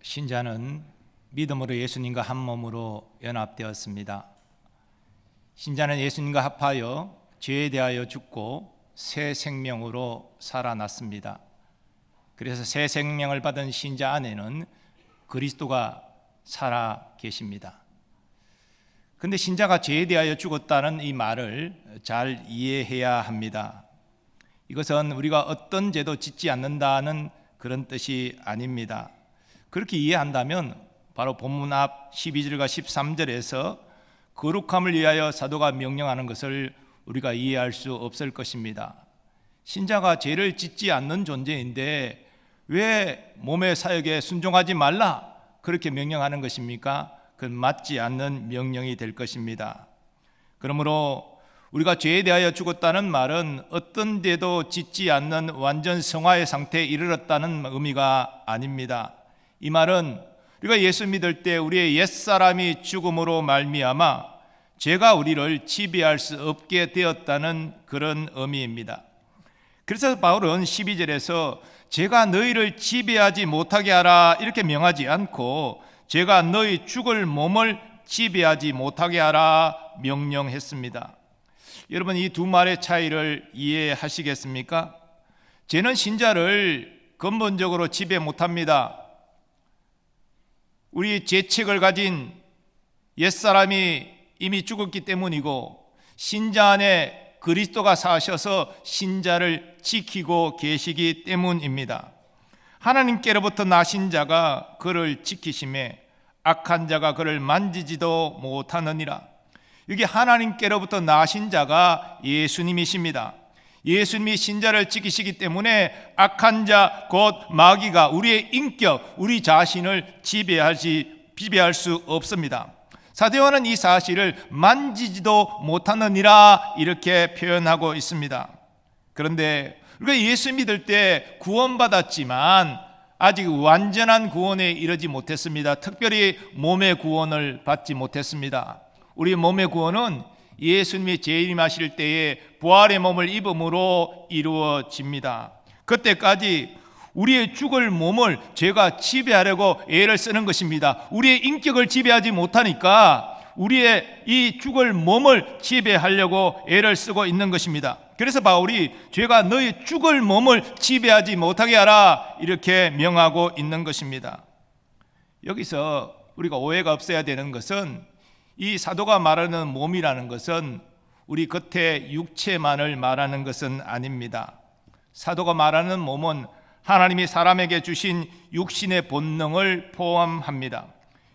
신자는 믿음으로 예수님과 한 몸으로 연합되었습니다. 신자는 예수님과 합하여 죄에 대하여 죽고 새 생명으로 살아났습니다. 그래서 새 생명을 받은 신자 안에는 그리스도가 살아 계십니다. 그런데 신자가 죄에 대하여 죽었다는 이 말을 잘 이해해야 합니다. 이것은 우리가 어떤 죄도 짓지 않는다는 그런 뜻이 아닙니다. 그렇게 이해한다면 바로 본문 앞 12절과 13절에서 거룩함을 위하여 사도가 명령하는 것을 우리가 이해할 수 없을 것입니다. 신자가 죄를 짓지 않는 존재인데 왜 몸의 사역에 순종하지 말라 그렇게 명령하는 것입니까? 그건 맞지 않는 명령이 될 것입니다. 그러므로 우리가 죄에 대하여 죽었다는 말은 어떤 죄도 짓지 않는 완전 성화의 상태에 이르렀다는 의미가 아닙니다. 이 말은 우리가 예수 믿을 때 우리의 옛사람이 죽음으로 말미암아 죄가 우리를 지배할 수 없게 되었다는 그런 의미입니다. 그래서 바울은 12절에서 죄가 너희를 지배하지 못하게 하라 이렇게 명하지 않고 죄가 너희 죽을 몸을 지배하지 못하게 하라 명령했습니다. 여러분, 이 두 말의 차이를 이해하시겠습니까? 죄는 신자를 근본적으로 지배 못합니다. 우리 죄책을 가진 옛사람이 이미 죽었기 때문이고 신자 안에 그리스도가 사셔서 신자를 지키고 계시기 때문입니다. 하나님께로부터 나신 자가 그를 지키심에 악한 자가 그를 만지지도 못하느니라. 여기 하나님께로부터 나신 자가 예수님이십니다. 예수님이 신자를 지키시기 때문에 악한 자 곧 마귀가 우리의 인격, 우리 자신을 지배할 수 없습니다. 사도 요한은 이 사실을 만지지도 못하느니라 이렇게 표현하고 있습니다. 그런데 우리가 예수 믿을 때 구원받았지만 아직 완전한 구원에 이르지 못했습니다. 특별히 몸의 구원을 받지 못했습니다. 우리 몸의 구원은 예수님이 재림하실 때에 부활의 몸을 입음으로 이루어집니다. 그때까지 우리의 죽을 몸을 죄가 지배하려고 애를 쓰는 것입니다. 우리의 인격을 지배하지 못하니까 우리의 이 죽을 몸을 지배하려고 애를 쓰고 있는 것입니다. 그래서 바울이 죄가 너희 죽을 몸을 지배하지 못하게 하라 이렇게 명하고 있는 것입니다. 여기서 우리가 오해가 없어야 되는 것은 이 사도가 말하는 몸이라는 것은 우리 겉에 육체만을 말하는 것은 아닙니다. 사도가 말하는 몸은 하나님이 사람에게 주신 육신의 본능을 포함합니다.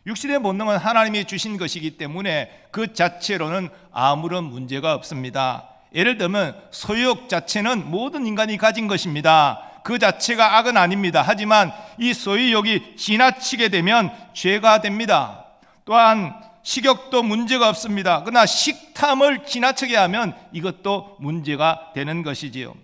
육신의 본능은 하나님이 주신 것이기 때문에 그 자체로는 아무런 문제가 없습니다. 예를 들면 소유욕 자체는 모든 인간이 가진 것입니다. 그 자체가 악은 아닙니다. 하지만 이 소유욕이 지나치게 되면 죄가 됩니다. 또한 식욕도 문제가 없습니다. 그러나 식탐을 지나치게 하면 이것도 문제가 되는 것이지요.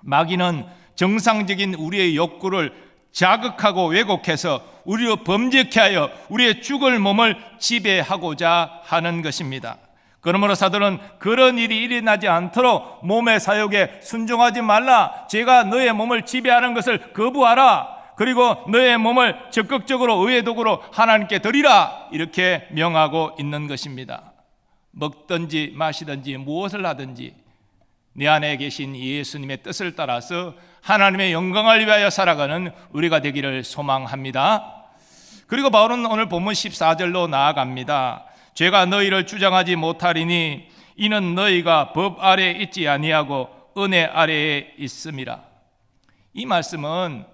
마귀는 정상적인 우리의 욕구를 자극하고 왜곡해서 우리로 범죄케 하여 우리의 죽을 몸을 지배하고자 하는 것입니다. 그러므로 사도는 그런 일이 일어나지 않도록 몸의 사욕에 순종하지 말라, 죄가 너의 몸을 지배하는 것을 거부하라, 그리고 너의 몸을 적극적으로 의의 도구로 하나님께 드리라 이렇게 명하고 있는 것입니다. 먹든지 마시든지 무엇을 하든지 내 안에 계신 예수님의 뜻을 따라서 하나님의 영광을 위하여 살아가는 우리가 되기를 소망합니다. 그리고 바울은 오늘 본문 14절로 나아갑니다. 죄가 너희를 주장하지 못하리니 이는 너희가 법 아래에 있지 아니하고 은혜 아래에 있음이라. 이 말씀은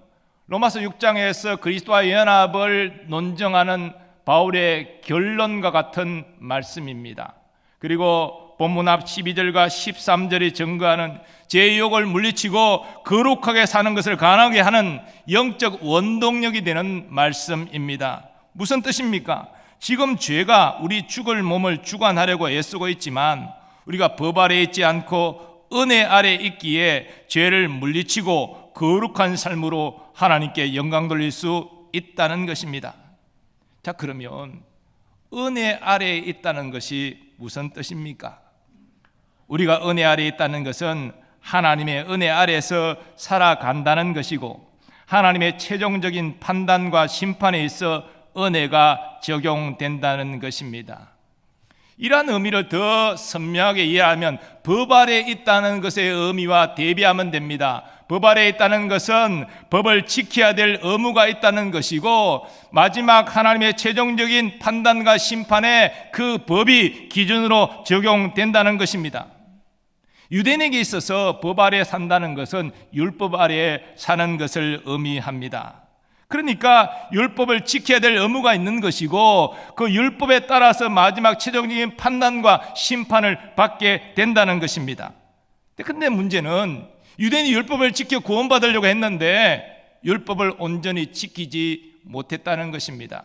로마서 6장에서 그리스도와 연합을 논정하는 바울의 결론과 같은 말씀입니다. 그리고 본문 앞 12절과 13절이 증거하는 죄의 유혹을 물리치고 거룩하게 사는 것을 가능하게 하는 영적 원동력이 되는 말씀입니다. 무슨 뜻입니까? 지금 죄가 우리 죽을 몸을 주관하려고 애쓰고 있지만 우리가 법 아래에 있지 않고 은혜 아래에 있기에 죄를 물리치고 거룩한 삶으로 하나님께 영광 돌릴 수 있다는 것입니다. 자, 그러면 은혜 아래에 있다는 것이 무슨 뜻입니까? 우리가 은혜 아래에 있다는 것은 하나님의 은혜 아래에서 살아간다는 것이고 하나님의 최종적인 판단과 심판에 있어 은혜가 적용된다는 것입니다. 이러한 의미를 더 선명하게 이해하면 법 아래에 있다는 것의 의미와 대비하면 됩니다. 법 아래에 있다는 것은 법을 지켜야 될 의무가 있다는 것이고, 마지막 하나님의 최종적인 판단과 심판에 그 법이 기준으로 적용된다는 것입니다. 유대인에게 있어서 법 아래에 산다는 것은 율법 아래에 사는 것을 의미합니다. 그러니까 율법을 지켜야 될 의무가 있는 것이고, 그 율법에 따라서 마지막 최종적인 판단과 심판을 받게 된다는 것입니다. 그런데 문제는 유대인이 율법을 지켜 구원받으려고 했는데 율법을 온전히 지키지 못했다는 것입니다.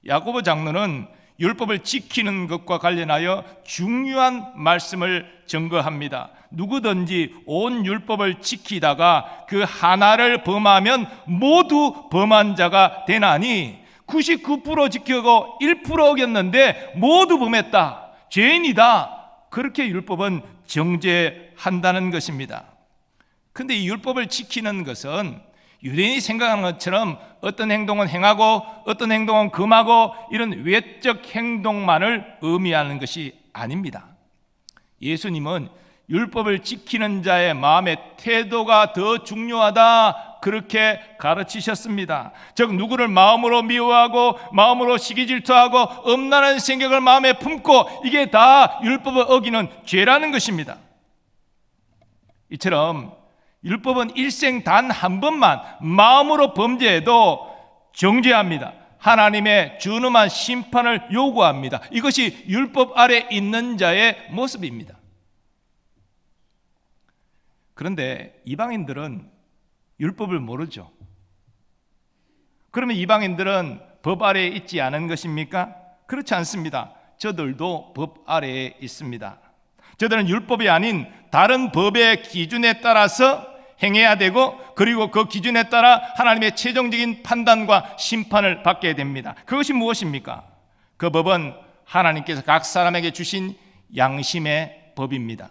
야고보 장로는 율법을 지키는 것과 관련하여 중요한 말씀을 증거합니다. 누구든지 온 율법을 지키다가 그 하나를 범하면 모두 범한 자가 되나니, 99% 지키고 1% 어겼는데 모두 범했다, 죄인이다, 그렇게 율법은 정죄한다는 것입니다. 그런데 이 율법을 지키는 것은 유대인이 생각하는 것처럼 어떤 행동은 행하고 어떤 행동은 금하고 이런 외적 행동만을 의미하는 것이 아닙니다. 예수님은 율법을 지키는 자의 마음의 태도가 더 중요하다, 그렇게 가르치셨습니다. 즉 누구를 마음으로 미워하고 마음으로 시기질투하고 음란한 생각을 마음에 품고, 이게 다 율법을 어기는 죄라는 것입니다. 이처럼 율법은 일생 단 한 번만 마음으로 범죄해도 정죄합니다. 하나님의 준엄한 심판을 요구합니다. 이것이 율법 아래 있는 자의 모습입니다. 그런데 이방인들은 율법을 모르죠. 그러면 이방인들은 법 아래에 있지 않은 것입니까? 그렇지 않습니다. 저들도 법 아래에 있습니다. 저들은 율법이 아닌 다른 법의 기준에 따라서 행해야 되고, 그리고 그 기준에 따라 하나님의 최종적인 판단과 심판을 받게 됩니다. 그것이 무엇입니까? 그 법은 하나님께서 각 사람에게 주신 양심의 법입니다.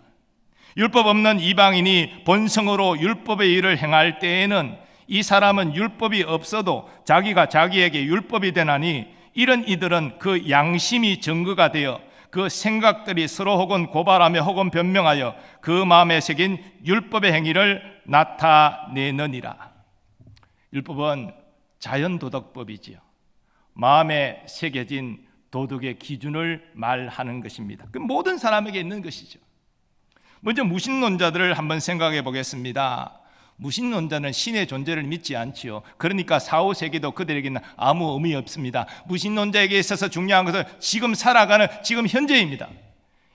율법 없는 이방인이 본성으로 율법의 일을 행할 때에는 이 사람은 율법이 없어도 자기가 자기에게 율법이 되나니, 이런 이들은 그 양심이 증거가 되어 그 생각들이 서로 혹은 고발하며 혹은 변명하여 그 마음에 새긴 율법의 행위를 나타내느니라. 율법은 자연도덕법이지요. 마음에 새겨진 도덕의 기준을 말하는 것입니다. 그 모든 사람에게 있는 것이죠. 먼저 무신론자들을 한번 생각해 보겠습니다. 무신론자는 신의 존재를 믿지 않지요. 그러니까 4, 5세기도 그들에게는 아무 의미 없습니다. 무신론자에게 있어서 중요한 것은 지금 살아가는 지금 현재입니다.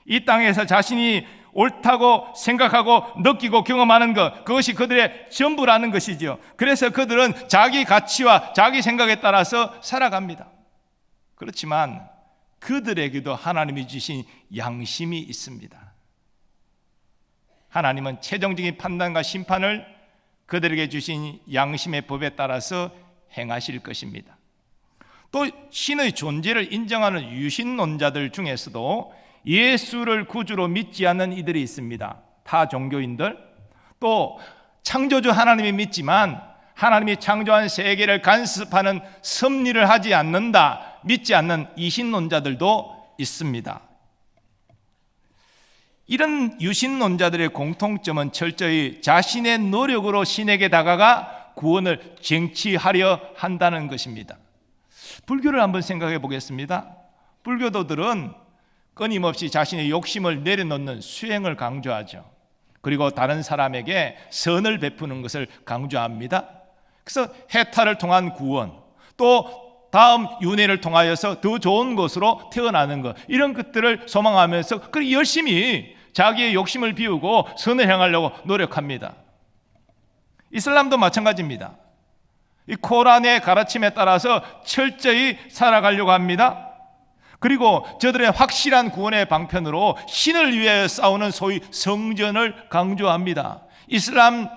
이 땅에서 자신이 옳다고 생각하고 느끼고 경험하는 것, 그것이 그들의 전부라는 것이지요. 그래서 그들은 자기 가치와 자기 생각에 따라서 살아갑니다. 그렇지만 그들에게도 하나님이 주신 양심이 있습니다. 하나님은 최종적인 판단과 심판을 그들에게 주신 양심의 법에 따라서 행하실 것입니다. 또 신의 존재를 인정하는 유신론자들 중에서도 예수를 구주로 믿지 않는 이들이 있습니다. 타 종교인들, 또 창조주 하나님이 믿지만 하나님이 창조한 세계를 간섭하는 섭리를 하지 않는다, 믿지 않는 이신론자들도 있습니다. 이런 유신론자들의 공통점은 철저히 자신의 노력으로 신에게 다가가 구원을 쟁취하려 한다는 것입니다. 불교를 한번 생각해 보겠습니다. 불교도들은 끊임없이 자신의 욕심을 내려놓는 수행을 강조하죠. 그리고 다른 사람에게 선을 베푸는 것을 강조합니다. 그래서 해탈을 통한 구원, 또 다음 윤회를 통하여서 더 좋은 것으로 태어나는 것, 이런 것들을 소망하면서 그렇게 열심히 자기의 욕심을 비우고 선을 향하려고 노력합니다. 이슬람도 마찬가지입니다. 이 코란의 가르침에 따라서 철저히 살아가려고 합니다. 그리고 저들의 확실한 구원의 방편으로 신을 위해 싸우는 소위 성전을 강조합니다. 이슬람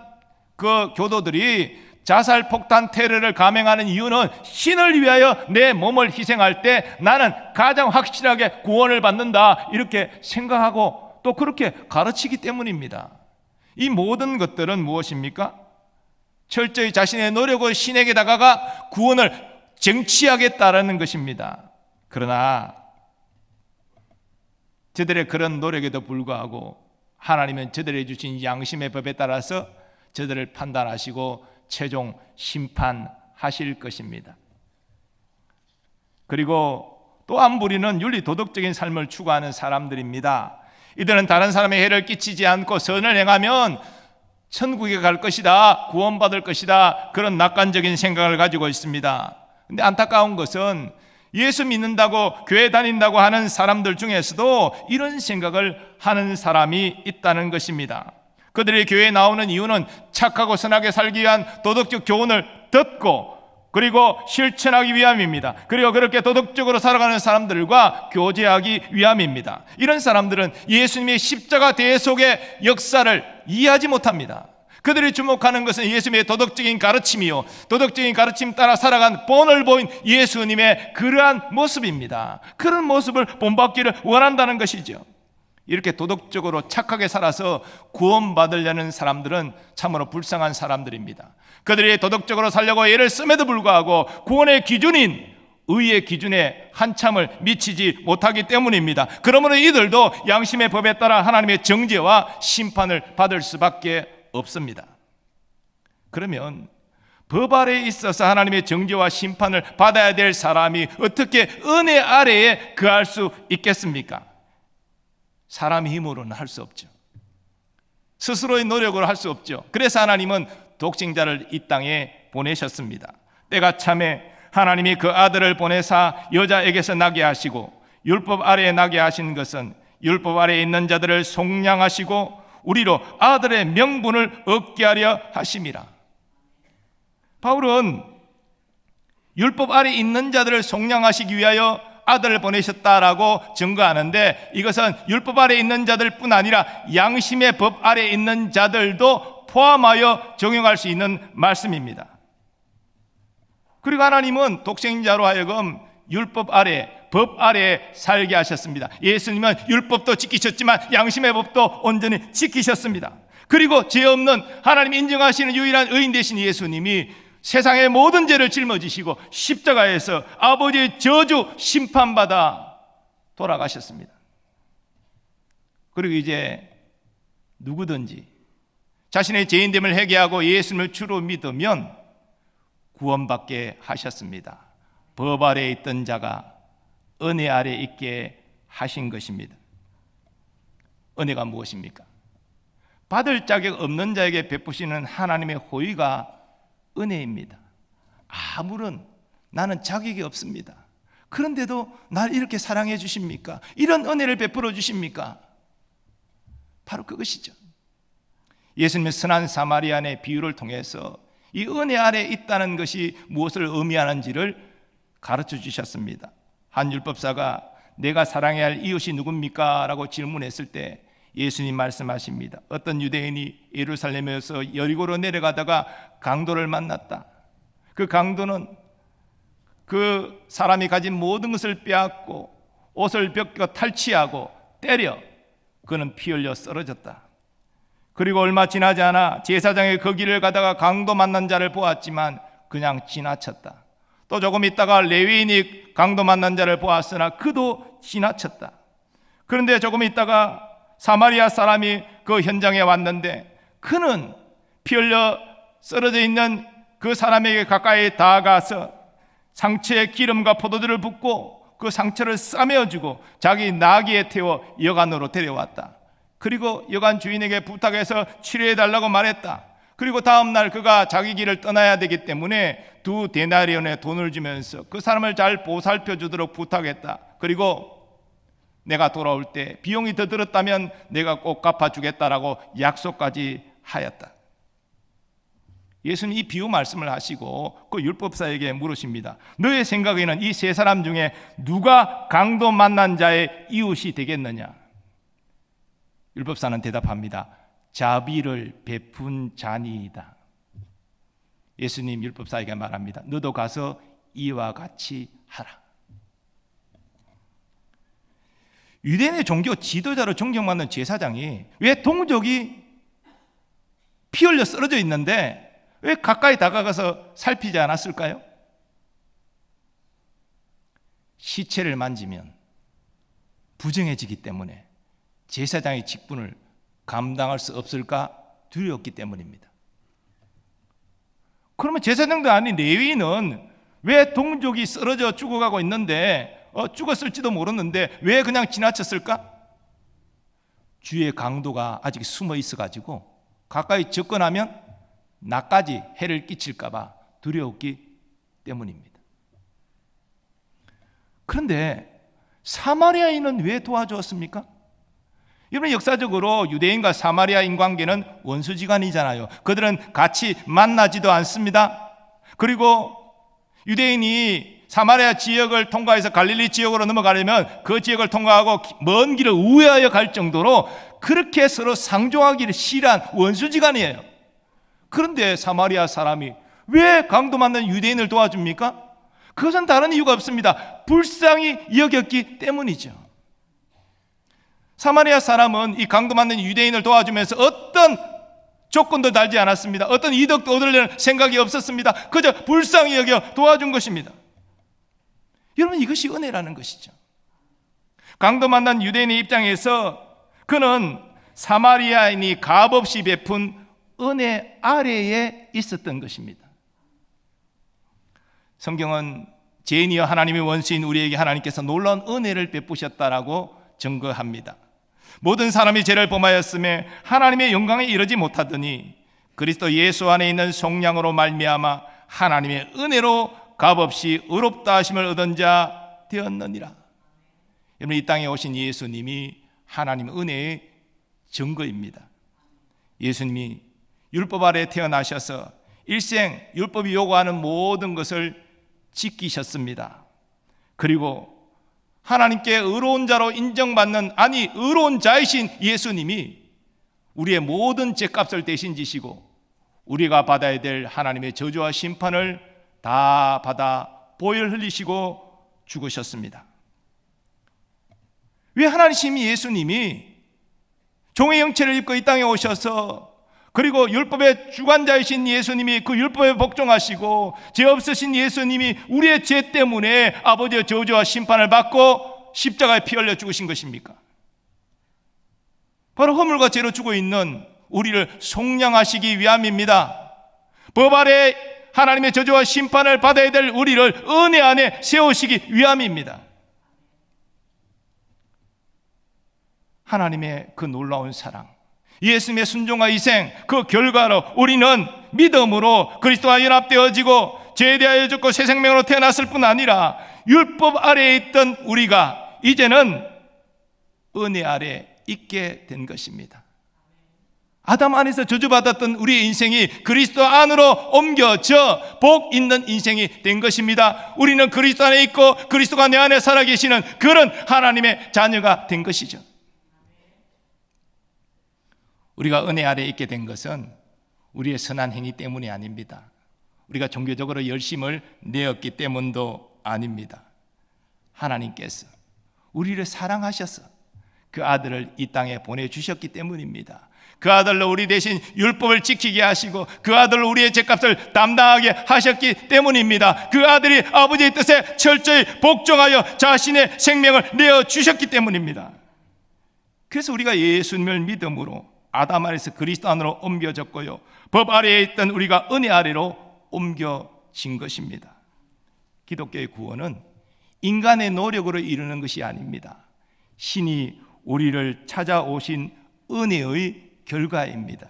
그 교도들이 자살 폭탄 테러를 감행하는 이유는 신을 위하여 내 몸을 희생할 때 나는 가장 확실하게 구원을 받는다, 이렇게 생각하고 또 그렇게 가르치기 때문입니다. 이 모든 것들은 무엇입니까? 철저히 자신의 노력으로 신에게 다가가 구원을 쟁취하겠다라는 것입니다. 그러나 저들의 그런 노력에도 불구하고 하나님은 저들에게 주신 양심의 법에 따라서 저들을 판단하시고 최종 심판하실 것입니다. 그리고 또 한 무리는 윤리 도덕적인 삶을 추구하는 사람들입니다. 이들은 다른 사람의 해를 끼치지 않고 선을 행하면 천국에 갈 것이다, 구원받을 것이다, 그런 낙관적인 생각을 가지고 있습니다. 근데 안타까운 것은 예수 믿는다고 교회 다닌다고 하는 사람들 중에서도 이런 생각을 하는 사람이 있다는 것입니다. 그들이 교회에 나오는 이유는 착하고 선하게 살기 위한 도덕적 교훈을 듣고 그리고 실천하기 위함입니다. 그리고 그렇게 도덕적으로 살아가는 사람들과 교제하기 위함입니다. 이런 사람들은 예수님의 십자가 대속의 역사를 이해하지 못합니다. 그들이 주목하는 것은 예수님의 도덕적인 가르침이요, 도덕적인 가르침 따라 살아간 본을 보인 예수님의 그러한 모습입니다. 그런 모습을 본받기를 원한다는 것이죠. 이렇게 도덕적으로 착하게 살아서 구원받으려는 사람들은 참으로 불쌍한 사람들입니다. 그들이 도덕적으로 살려고 애를 씀에도 불구하고 구원의 기준인 의의 기준에 한참을 미치지 못하기 때문입니다. 그러므로 이들도 양심의 법에 따라 하나님의 정죄와 심판을 받을 수밖에 없습니다. 그러면 법 아래에 있어서 하나님의 정죄와 심판을 받아야 될 사람이 어떻게 은혜 아래에 거할 수 있겠습니까? 사람의 힘으로는 할 수 없죠. 스스로의 노력으로 할 수 없죠. 그래서 하나님은 독생자를 이 땅에 보내셨습니다. 때가 참에 하나님이 그 아들을 보내사 여자에게서 나게 하시고 율법 아래에 나게 하신 것은 율법 아래에 있는 자들을 속량하시고 우리로 아들의 명분을 얻게 하려 하심이라. 바울은 율법 아래에 있는 자들을 속량하시기 위하여 아들을 보내셨다라고 증거하는데, 이것은 율법 아래에 있는 자들뿐 아니라 양심의 법 아래에 있는 자들도 포함하여 적용할 수 있는 말씀입니다. 그리고 하나님은 독생자로 하여금 율법 아래, 법 아래에 살게 하셨습니다. 예수님은 율법도 지키셨지만 양심의 법도 온전히 지키셨습니다. 그리고 죄 없는 하나님 인정하시는 유일한 의인 되신 예수님이 세상의 모든 죄를 짊어지시고 십자가에서 아버지의 저주 심판받아 돌아가셨습니다. 그리고 이제 누구든지 자신의 죄인됨을 회개하고 예수님을 주로 믿으면 구원받게 하셨습니다. 법 아래에 있던 자가 은혜 아래에 있게 하신 것입니다. 은혜가 무엇입니까? 받을 자격 없는 자에게 베푸시는 하나님의 호의가 은혜입니다. 아무런 나는 자격이 없습니다. 그런데도 날 이렇게 사랑해 주십니까? 이런 은혜를 베풀어 주십니까? 바로 그것이죠. 예수님의 선한 사마리아인의 비유를 통해서 이 은혜 아래에 있다는 것이 무엇을 의미하는지를 가르쳐 주셨습니다. 한 율법사가 내가 사랑해야 할 이웃이 누굽니까? 라고 질문했을 때 예수님 말씀하십니다. 어떤 유대인이 예루살렘에서 여리고로 내려가다가 강도를 만났다. 그 강도는 그 사람이 가진 모든 것을 빼앗고 옷을 벗겨 탈취하고 때려 그는 피 흘려 쓰러졌다. 그리고 얼마 지나지 않아 제사장이 그 길을 가다가 강도 만난 자를 보았지만 그냥 지나쳤다. 또 조금 있다가 레위인이 강도 만난 자를 보았으나 그도 지나쳤다. 그런데 조금 있다가 사마리아 사람이 그 현장에 왔는데 그는 피 흘려 쓰러져 있는 그 사람에게 가까이 다가가서 상처에 기름과 포도주를 붓고 그 상처를 싸매어주고 자기 나귀에 태워 여관으로 데려왔다. 그리고 여관 주인에게 부탁해서 치료해달라고 말했다. 그리고 다음 날 그가 자기 길을 떠나야 되기 때문에 2 데나리온의 돈을 주면서 그 사람을 잘 보살펴 주도록 부탁했다. 그리고 내가 돌아올 때 비용이 더 들었다면 내가 꼭 갚아주겠다라고 약속까지 하였다. 예수님 이 비유 말씀을 하시고 그 율법사에게 물으십니다. 너의 생각에는 이 세 사람 중에 누가 강도 만난 자의 이웃이 되겠느냐? 율법사는 대답합니다. 자비를 베푼 자니이다. 예수님 율법사에게 말합니다. 너도 가서 이와 같이 하라. 유대인의 종교 지도자로 존경받는 제사장이 왜 동족이 피 흘려 쓰러져 있는데 왜 가까이 다가가서 살피지 않았을까요? 시체를 만지면 부정해지기 때문에 제사장의 직분을 감당할 수 없을까 두려웠기 때문입니다. 그러면 제사장도 아닌 레위인은 왜 동족이 쓰러져 죽어가고 있는데 죽었을지도 모르는데 왜 그냥 지나쳤을까? 주의 강도가 아직 숨어 있어가지고 가까이 접근하면 나까지 해를 끼칠까 봐 두려웠기 때문입니다. 그런데 사마리아인은 왜 도와주었습니까? 여러분, 역사적으로 유대인과 사마리아인 관계는 원수지간이잖아요. 그들은 같이 만나지도 않습니다. 그리고 유대인이 사마리아 지역을 통과해서 갈릴리 지역으로 넘어가려면 그 지역을 통과하고 먼 길을 우회하여 갈 정도로 그렇게 서로 상종하기를 싫어한 원수지간이에요. 그런데 사마리아 사람이 왜 강도 만난 유대인을 도와줍니까? 그것은 다른 이유가 없습니다. 불쌍히 여겼기 때문이죠. 사마리아 사람은 이 강도 만난 유대인을 도와주면서 어떤 조건도 달지 않았습니다. 어떤 이득도 얻으려는 생각이 없었습니다. 그저 불쌍히 여겨 도와준 것입니다. 여러분, 이것이 은혜라는 것이죠. 강도 만난 유대인의 입장에서 그는 사마리아인이 값없이 베푼 은혜 아래에 있었던 것입니다. 성경은 죄인이여 하나님의 원수인 우리에게 하나님께서 놀라운 은혜를 베푸셨다라고 증거합니다. 모든 사람이 죄를 범하였음에 하나님의 영광에 이르지 못하더니 그리스도 예수 안에 있는 속량으로 말미암아 하나님의 은혜로 값없이 의롭다 하심을 얻은 자 되었느니라. 여러분, 이 땅에 오신 예수님이 하나님 은혜의 증거입니다. 예수님이 율법 아래 태어나셔서 일생 율법이 요구하는 모든 것을 지키셨습니다. 그리고 하나님께 의로운 자로 인정받는, 아니 의로운 자이신 예수님이 우리의 모든 죄값을 대신 지시고 우리가 받아야 될 하나님의 저주와 심판을 다 받아 보혈 흘리시고 죽으셨습니다. 왜 하나님 예수님이 종의 형체를 입고 이 땅에 오셔서, 그리고 율법의 주관자이신 예수님이 그 율법에 복종하시고 죄 없으신 예수님이 우리의 죄 때문에 아버지의 저주와 심판을 받고 십자가에 피 흘려 죽으신 것입니까? 바로 허물과 죄로 죽어 있는 우리를 속량하시기 위함입니다. 법 아래 하나님의 저주와 심판을 받아야 될 우리를 은혜 안에 세우시기 위함입니다. 하나님의 그 놀라운 사랑, 예수님의 순종과 희생, 그 결과로 우리는 믿음으로 그리스도와 연합되어지고 죄에 대하여 죽고 새 생명으로 태어났을 뿐 아니라 율법 아래에 있던 우리가 이제는 은혜 아래 있게 된 것입니다. 아담 안에서 저주받았던 우리의 인생이 그리스도 안으로 옮겨져 복 있는 인생이 된 것입니다. 우리는 그리스도 안에 있고 그리스도가 내 안에 살아계시는 그런 하나님의 자녀가 된 것이죠. 우리가 은혜 아래 있게 된 것은 우리의 선한 행위 때문이 아닙니다. 우리가 종교적으로 열심을 내었기 때문도 아닙니다. 하나님께서 우리를 사랑하셔서 그 아들을 이 땅에 보내주셨기 때문입니다. 그 아들로 우리 대신 율법을 지키게 하시고 그 아들로 우리의 죄값을 담당하게 하셨기 때문입니다. 그 아들이 아버지의 뜻에 철저히 복종하여 자신의 생명을 내어주셨기 때문입니다. 그래서 우리가 예수님을 믿음으로 아담 안에서 그리스도 안으로 옮겨졌고요, 법 아래에 있던 우리가 은혜 아래로 옮겨진 것입니다. 기독교의 구원은 인간의 노력으로 이루는 것이 아닙니다. 신이 우리를 찾아오신 은혜의 결과입니다.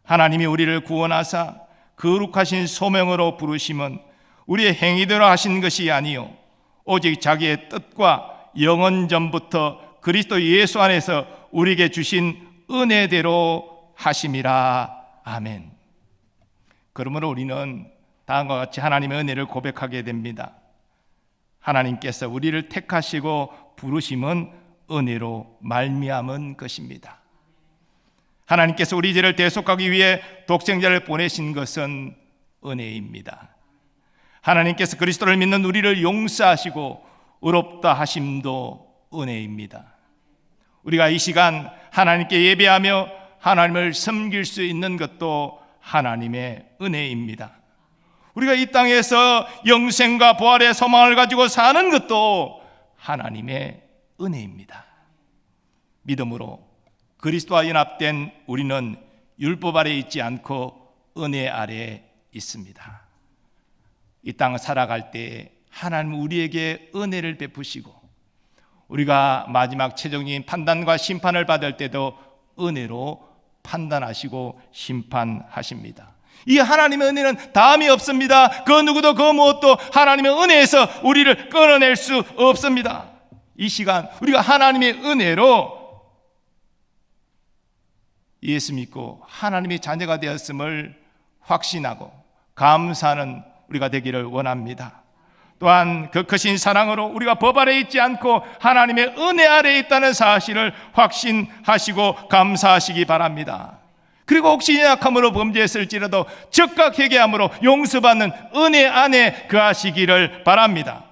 하나님이 우리를 구원하사 거룩하신 소명으로 부르심은 우리의 행위대로 하신 것이 아니요 오직 자기의 뜻과 영원 전부터 그리스도 예수 안에서 우리에게 주신 은혜대로 하심이라. 아멘. 그러므로 우리는 다음과 같이 하나님의 은혜를 고백하게 됩니다. 하나님께서 우리를 택하시고 부르심은 은혜로 말미암은 것입니다. 하나님께서 우리 죄를 대속하기 위해 독생자를 보내신 것은 은혜입니다. 하나님께서 그리스도를 믿는 우리를 용서하시고 의롭다 하심도 은혜입니다. 우리가 이 시간 하나님께 예배하며 하나님을 섬길 수 있는 것도 하나님의 은혜입니다. 우리가 이 땅에서 영생과 부활의 소망을 가지고 사는 것도 하나님의 은혜입니다. 믿음으로 그리스도와 연합된 우리는 율법 아래 있지 않고 은혜 아래에 있습니다. 이 땅을 살아갈 때 하나님 우리에게 은혜를 베푸시고 우리가 마지막 최종적인 판단과 심판을 받을 때도 은혜로 판단하시고 심판하십니다. 이 하나님의 은혜는 다음이 없습니다. 그 누구도 그 무엇도 하나님의 은혜에서 우리를 끌어낼 수 없습니다. 이 시간 우리가 하나님의 은혜로 예수 믿고 하나님의 자녀가 되었음을 확신하고 감사하는 우리가 되기를 원합니다. 또한 그 크신 사랑으로 우리가 법 아래 있지 않고 하나님의 은혜 아래에 있다는 사실을 확신하시고 감사하시기 바랍니다. 그리고 혹시 연약함으로 범죄했을지라도 즉각 회개함으로 용서받는 은혜 안에 거하시기를 바랍니다.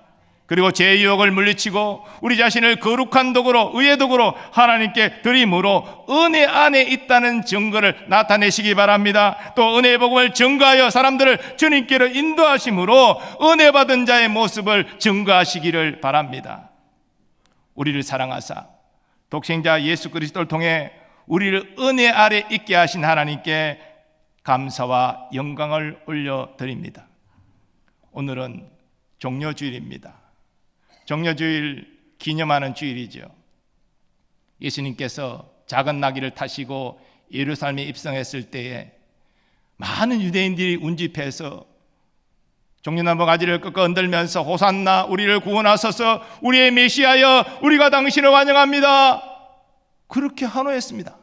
그리고 죄의 유혹을 물리치고 우리 자신을 거룩한 도구로 의의 도구로 하나님께 드림으로 은혜 안에 있다는 증거를 나타내시기 바랍니다. 또 은혜의 복음을 증거하여 사람들을 주님께로 인도하심으로 은혜 받은 자의 모습을 증거하시기를 바랍니다. 우리를 사랑하사 독생자 예수 그리스도를 통해 우리를 은혜 아래 있게 하신 하나님께 감사와 영광을 올려드립니다. 오늘은 종려주일입니다. 종려주일 기념하는 주일이죠. 예수님께서 작은 나귀를 타시고 예루살렘에 입성했을 때에 많은 유대인들이 운집해서 종려나무 가지를 꺾어 흔들면서 호산나 우리를 구원하소서 우리의 메시아여 우리가 당신을 환영합니다 그렇게 환호했습니다.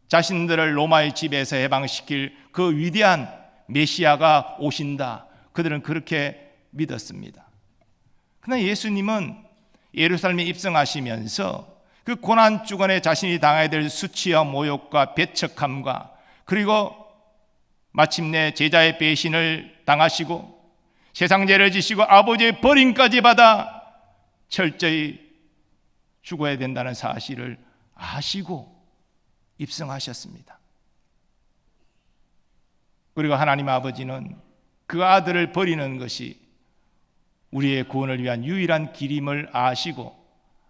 자신들을 로마의 지배에서 해방시킬 그 위대한 메시아가 오신다. 그들은 그렇게 믿었습니다. 그러나 예수님은 예루살렘에 입성하시면서 그 고난 주간에 자신이 당해야 될 수치와 모욕과 배척함과 그리고 마침내 제자의 배신을 당하시고 세상 죄를 지시고 아버지의 버림까지 받아 철저히 죽어야 된다는 사실을 아시고 입성하셨습니다. 그리고 하나님 아버지는 그 아들을 버리는 것이 우리의 구원을 위한 유일한 길임을 아시고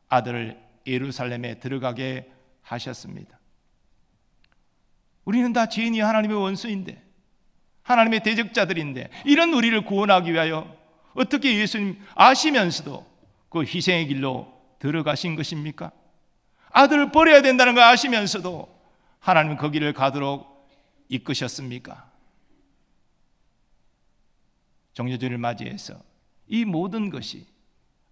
아들을 예루살렘에 들어가게 하셨습니다. 우리는 다 죄인이 하나님의 원수인데 하나님의 대적자들인데 이런 우리를 구원하기 위하여 어떻게 예수님 아시면서도 그 희생의 길로 들어가신 것입니까? 아들을 버려야 된다는 걸 아시면서도 하나님은 그 길을 가도록 이끄셨습니까? 종려주일을 맞이해서 이 모든 것이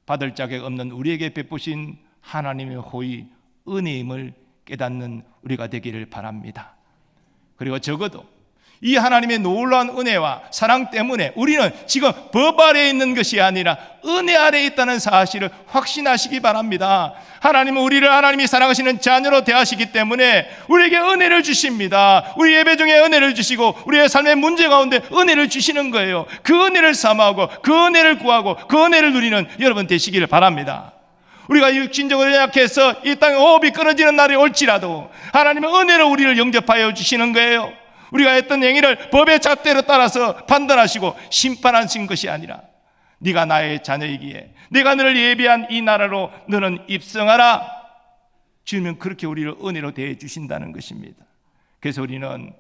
받을 자격 없는 우리에게 베푸신 하나님의 호의 은혜임을 깨닫는 우리가 되기를 바랍니다. 그리고 적어도 이 하나님의 놀라운 은혜와 사랑 때문에 우리는 지금 법 아래에 있는 것이 아니라 은혜 아래에 있다는 사실을 확신하시기 바랍니다. 하나님은 우리를 하나님이 사랑하시는 자녀로 대하시기 때문에 우리에게 은혜를 주십니다. 우리 예배 중에 은혜를 주시고 우리의 삶의 문제 가운데 은혜를 주시는 거예요. 그 은혜를 삼아하고 그 은혜를 구하고 그 은혜를 누리는 여러분 되시기를 바랍니다. 우리가 육신적으로 연약해서 이 땅에 호흡이 끊어지는 날이 올지라도 하나님은 은혜로 우리를 영접하여 주시는 거예요. 우리가 했던 행위를 법의 잣대로 따라서 판단하시고 심판하신 것이 아니라 네가 나의 자녀이기에 내가 너를 예비한 이 나라로 너는 입성하라. 주님은 그렇게 우리를 은혜로 대해 주신다는 것입니다. 그래서 우리는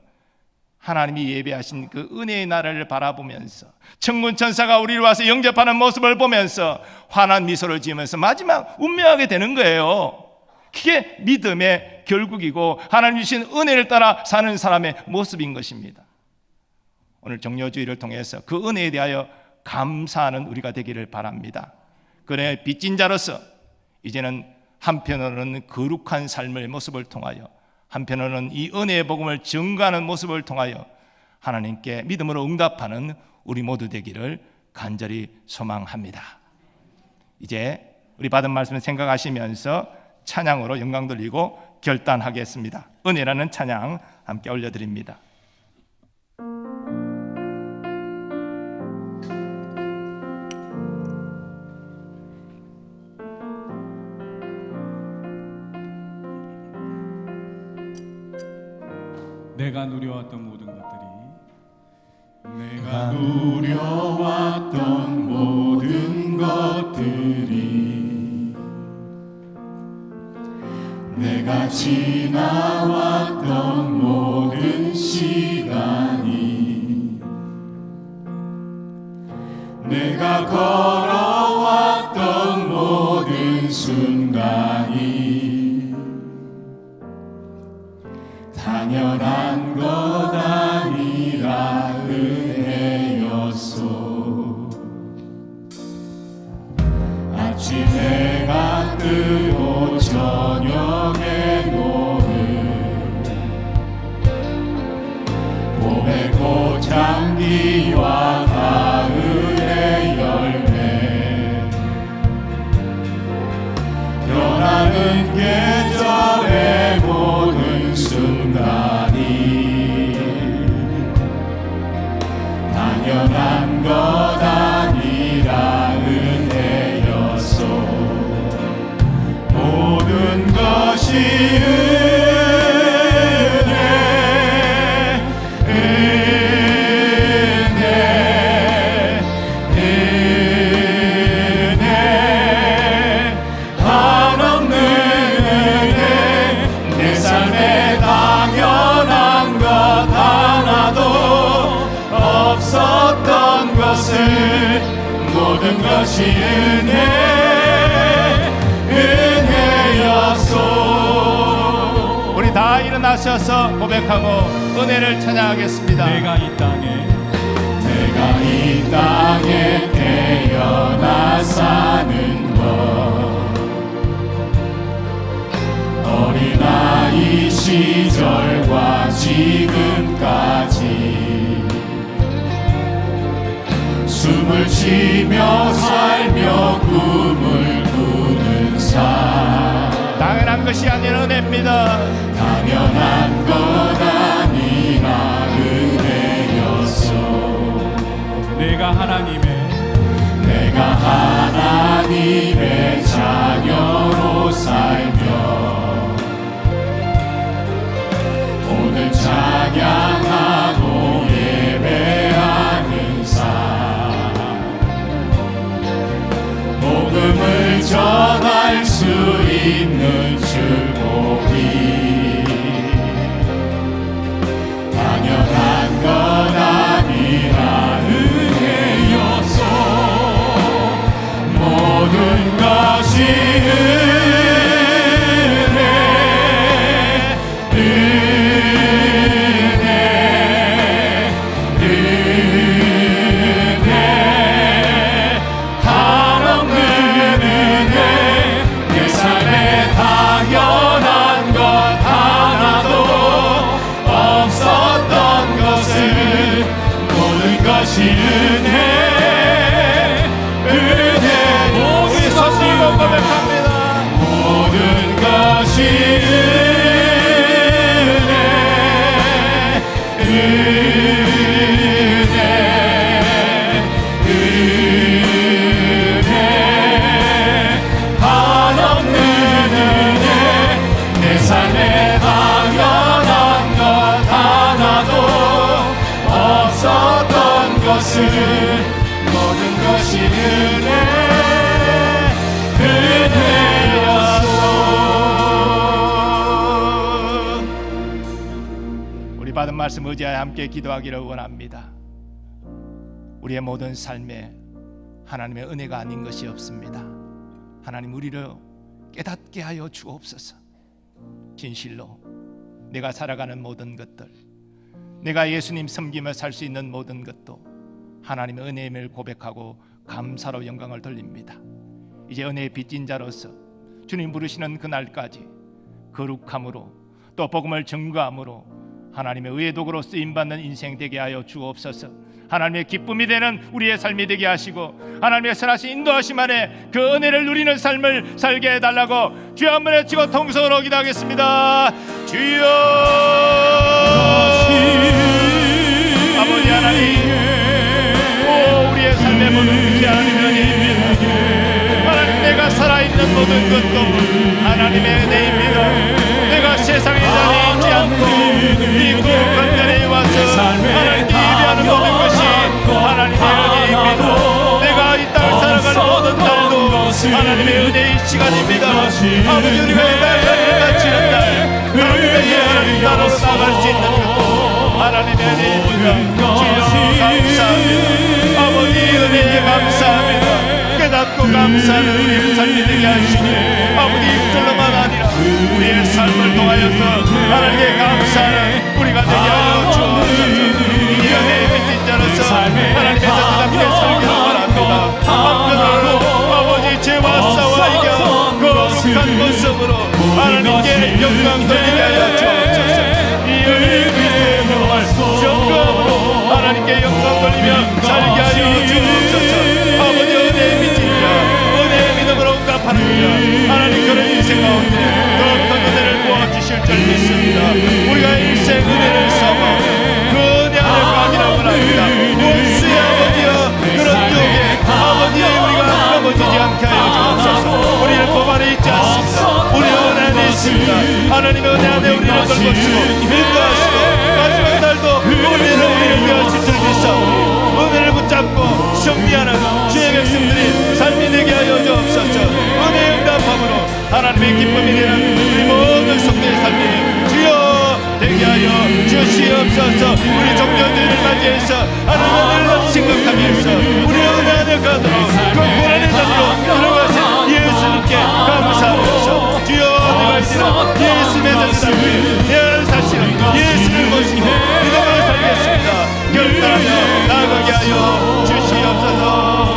하나님이 예배하신 그 은혜의 나라를 바라보면서 천군 천사가 우리를 와서 영접하는 모습을 보면서 환한 미소를 지으면서 마지막 운명하게 되는 거예요. 그게 믿음의 결국이고 하나님 주신 은혜를 따라 사는 사람의 모습인 것입니다. 오늘 종려주의를 통해서 그 은혜에 대하여 감사하는 우리가 되기를 바랍니다. 그래 빚진 자로서 이제는 한편으로는 거룩한 삶의 모습을 통하여 한편으로는 이 은혜의 복음을 증거하는 모습을 통하여 하나님께 믿음으로 응답하는 우리 모두 되기를 간절히 소망합니다. 이제 우리 받은 말씀을 생각하시면서 찬양으로 영광 돌리고 결단하겠습니다. 은혜라는 찬양 함께 올려드립니다. 내가 누려왔던 모든 것들이 내가 누려왔던 모든 것들이 내가 지나왔던 모든 시간이 내가 걸어왔던 모든 순간이 당연한 것 아니라 은혜였소. 아침 해가 뜨고 저녁에 노을 봄의 꽃향기와 가을의 열매 변하는 계절의 모든 순간이 당연한 것 아니라 은혜였소. 모든 것이 은혜 한없는 은혜 내 삶에 당연한 것 하나도 없었던 것을 모든 것이 은혜였소. 우리 다 일어나셔서 고백하고 은혜를 찬양하겠습니다. 내가 이 땅에 태어나 사는 것 어린아이 시절과 지금까지 숨을 쉬며 살며 꿈을 꾸는 삶 당연한 것이 아니라 은혜입니다. 당연한 것 아니라 은혜였소. 내가 하나님의 자녀로 살며 오늘 찬양하고 예배하는 삶 복음을 전할 수 있는 축복이 당연한 것 아니라 은혜였소. 모든 것이 은혜 한없는 은혜 내 삶에 당연한 것 하나도 없었던 것을 모든 것이 은혜 우리 손 들고 고백합니다. 모든 것이 은혜 한없는 은혜 내 삶에 당연한 것 하나도 없었던 것을 모든 것이 은혜였소. 우리 받은 말씀 의지하여 함께 기도하기를 원합니다. 우리의 모든 삶에 하나님의 은혜가 아닌 것이 없습니다. 하나님 우리를 깨닫게 하여 주옵소서. 진실로 내가 살아가는 모든 것들, 내가 예수님 섬기며 살 수 있는 모든 것도 하나님의 은혜임을 고백하고 감사로 영광을 돌립니다. 이제 은혜의 빚진 자로서 주님 부르시는 그날까지 거룩함으로 또 복음을 증거함으로 하나님의 의의 도구로 쓰임받는 인생 되게 하여 주옵소서. 하나님의 기쁨이 되는 우리의 삶이 되게 하시고 하나님의 선하신 인도하심 안에 그 은혜를 누리는 삶을 살게 해달라고 주여 한번 외치고 통성으로 기도하겠습니다. 주여 아버지 하나님, 오 우리의 삶의 모든 것이 하나님의 은혜입니다. 하나님 내가 살아있는 모든 것도 하나님의 은혜입니다. 내가 세상에 자리지 않고 이 하나님의 은혜의 시간입니다. 아버지 우리가 이 날을 마치는 날 당대에 하나님 나라로 나갈 수 있는 것도 하나님의 은혜입니다. 주여 감사합니다. 아버지 은혜에 감사합니다. 깨닫고 감사하는 우리의 삶이 되게 하시니 아버지 입술로만 아니라 우리의 삶을 통하여서 하나님께 감사하는 우리가 되게 하여 주옵소서. 이 은혜의 빚진 자로서 하나님의 자녀답게 살기를 바랍니다. 한편으로 아버지 죄와 싸워 이겨 거룩한 모습으로 하나님께 영광 돌리게 하여 주옵소서. 이 은혜의 빚의 영광으로 하나님께 영광 돌리며 살게 하여 주옵소서. 아버지 은혜의 빚진 자, 은혜의 믿음으로 응답하는 자, 하나님 그런 인생 가운데 더 큰 은혜를 부어주실 줄 믿습니다. 우리가 일생 은혜를 삼아 그 은혜 안에 가기라고 합니다. 원수의 아버지여 그런 유혹에 아버지 우리가 넘어지지 않게 하여 주옵소서. 우리를 고발해 있지 않습니다. 우리 은혜 안에 있습니다. 하나님의 은혜 안에 우리를 걸고치고 인도하시고 마지막 날도 은혜로 우리를 위하실 줄 믿사오니 은혜를 붙잡고 승리하는 주의 백성들이 삶이 되게 하여 주옵소서. 은혜의 응답함으로 하나님의 기쁨이 되는 우리 모든 성도의 삶이 주여 되게 하여 주시옵소서. 우리 종교주의를 맞이해서 하나님의 은혜를 생각하면서 우리 은혜 안에 가도록 그 고난의 자리로 들어가신 예수님께 감사하면서 주여 내가 이제는 예수님의 전사를 내 안을 사시는 예수를 모시고 믿음으로 살겠습니다. 결단하며 나아가게 하여 주시옵소서.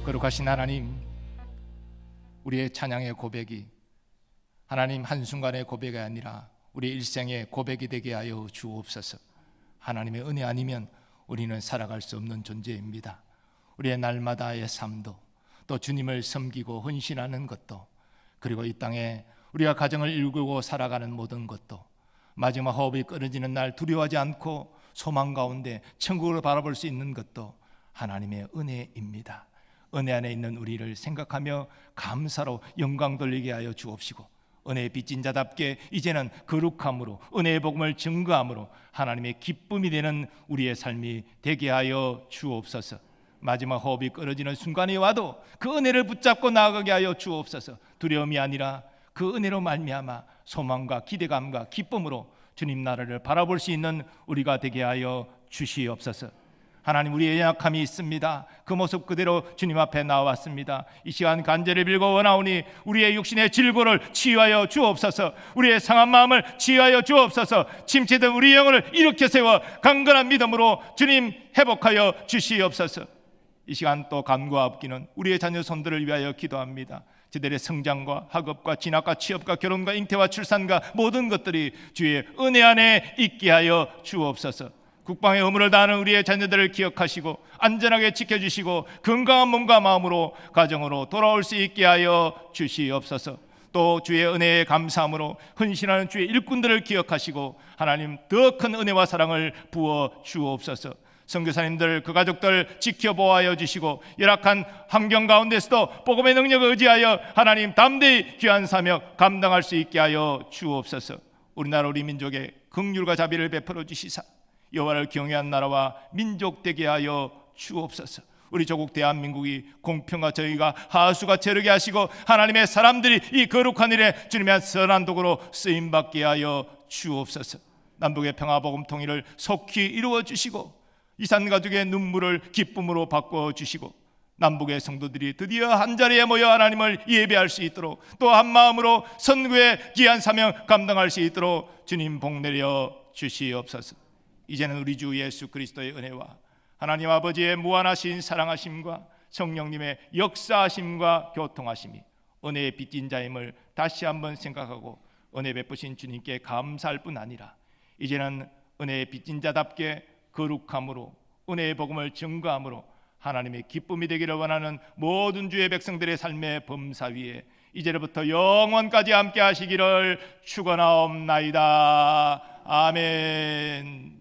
거룩하신 하나님, 우리의 찬양의 고백이 하나님 한순간의 고백이 아니라 우리 일생의 고백이 되게 하여 주옵소서. 하나님의 은혜 아니면 우리는 살아갈 수 없는 존재입니다. 우리의 날마다의 삶도 또 주님을 섬기고 헌신하는 것도 그리고 이 땅에 우리가 가정을 이루고 살아가는 모든 것도 마지막 호흡이 끊어지는 날 두려워하지 않고 소망 가운데 천국을 바라볼 수 있는 것도 하나님의 은혜입니다. 은혜 안에 있는 우리를 생각하며 감사로 영광 돌리게 하여 주옵시고 은혜의 빚진 자답게 이제는 거룩함으로 은혜의 복음을 증거함으로 하나님의 기쁨이 되는 우리의 삶이 되게 하여 주옵소서. 마지막 호흡이 끊어지는 순간이 와도 그 은혜를 붙잡고 나아가게 하여 주옵소서. 두려움이 아니라 그 은혜로 말미암아 소망과 기대감과 기쁨으로 주님 나라를 바라볼 수 있는 우리가 되게 하여 주시옵소서. 하나님, 우리의 연약함이 있습니다. 그 모습 그대로 주님 앞에 나왔습니다. 이 시간 간절히 빌고 원하오니 우리의 육신의 질고를 치유하여 주옵소서. 우리의 상한 마음을 치유하여 주옵소서. 침체된 우리 영혼을 일으켜 세워 강건한 믿음으로 주님 회복하여 주시옵소서. 이 시간 또 간구하옵기는 우리의 자녀 손들을 위하여 기도합니다. 저들의 성장과 학업과 진학과 취업과 결혼과 잉태와 출산과 모든 것들이 주의 은혜 안에 있게 하여 주옵소서. 국방의 의무를 다하는 우리의 자녀들을 기억하시고 안전하게 지켜주시고 건강한 몸과 마음으로 가정으로 돌아올 수 있게 하여 주시옵소서. 또 주의 은혜에 감사함으로 헌신하는 주의 일꾼들을 기억하시고 하나님 더 큰 은혜와 사랑을 부어 주옵소서. 선교사님들 그 가족들 지켜보아여 주시고 열악한 환경 가운데서도 복음의 능력을 의지하여 하나님 담대히 귀한 사명 감당할 수 있게 하여 주옵소서. 우리나라 우리 민족의 긍휼과 자비를 베풀어 주시사 여호와를 경외한 나라와 민족 되게 하여 주옵소서. 우리 조국 대한민국이 공평과 정의가 하수가 채르게 하시고 하나님의 사람들이 이 거룩한 일에 주님의 선한 도구로 쓰임받게 하여 주옵소서. 남북의 평화 복음 통일을 속히 이루어 주시고 이산가족의 눈물을 기쁨으로 바꿔 주시고 남북의 성도들이 드디어 한자리에 모여 하나님을 예배할 수 있도록 또 한마음으로 선교의 귀한 사명 감당할 수 있도록 주님 복 내려 주시옵소서. 이제는 우리 주 예수 그리스도의 은혜와 하나님 아버지의 무한하신 사랑하심과 성령님의 역사하심과 교통하심이 은혜의 빚진 자임을 다시 한번 생각하고 은혜 베푸신 주님께 감사할 뿐 아니라 이제는 은혜의 빚진 자답게 거룩함으로 은혜의 복음을 증거함으로 하나님의 기쁨이 되기를 원하는 모든 주의 백성들의 삶의 범사 위에 이제로부터 영원까지 함께 하시기를 축원하옵나이다. 아멘.